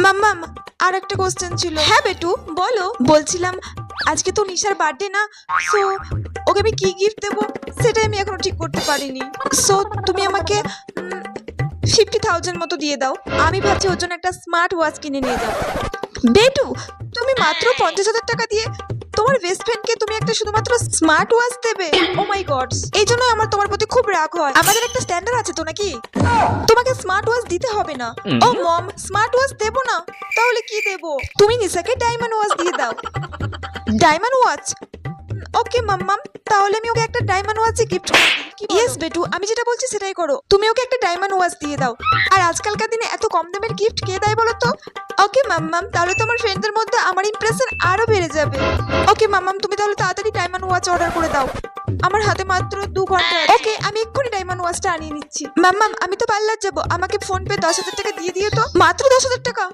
মাম্মাম, আর একটা কোশ্চেন ছিল। হ্যাঁ বেটু বলো। বলছিলাম আজকে তো নিশার বার্থডে না, সো ওকে আমি কি গিফট দেবো সেটাই আমি এখনো ঠিক করতে পারিনি। সো তুমি আমাকে 50,000 মতো দিয়ে দাও। আমি ভাবছি ওর জন্য একটা স্মার্ট ওয়াচ কিনে নিয়ে যাও। বেটু, তুমি মাত্র 50,000 টাকা দিয়ে তোমার বেস্ট ফ্রেন্ডকে তুমি একটা শুধুমাত্র স্মার্ট ওয়াচ দেবে? ও মাই গড, এই জন্য আমার তোমার প্রতি খুব রাগ হয়। আমাদের একটা স্ট্যান্ডার্ড আছে তো নাকি? তোমাকে স্মার্ট ওয়াচ দিতে হবে না। ও মম, স্মার্ট ওয়াচ দেবো না, তাহলে কি দেবো? তুমি নিশাকে ডায়মন্ড ওয়াচ দিয়ে দাও। Diamond watch? ওকে মাম্মাম, তাহলে আমি ওকে একটা ডায়মন্ড ওয়াচ গিফট করি। ইয়েস বেটু, আমি যেটা বলছি সেটাই করো। তুমি ওকে একটা ডায়মন্ড ওয়াচ দিয়ে দাও। আর আজকালকার দিনে এত কম দামের গিফট কে দেয় বলো তো? ওকে মাম্মাম, তাহলে তোমার ফ্রেন্ডদের মধ্যে আমার ইমপ্রেশন আরো বেড়ে যাবে। ওকে মাম্মাম, তুমি তাহলে তাড়াতাড়ি ডায়মন্ড ওয়াচ অর্ডার করে দাও। আমার হাতে মাত্র 2 ঘন্টা। ওকে, আমি এক্ষুনি ডায়মন্ড ওয়াচটা আনিয়ে নিচ্ছি। মাম্মাম, আমি তো পার্লার যাবো, আমাকে ফোন পে 10,000 টাকা দিয়ে দিও তো। মাত্র 10,000 টাকা?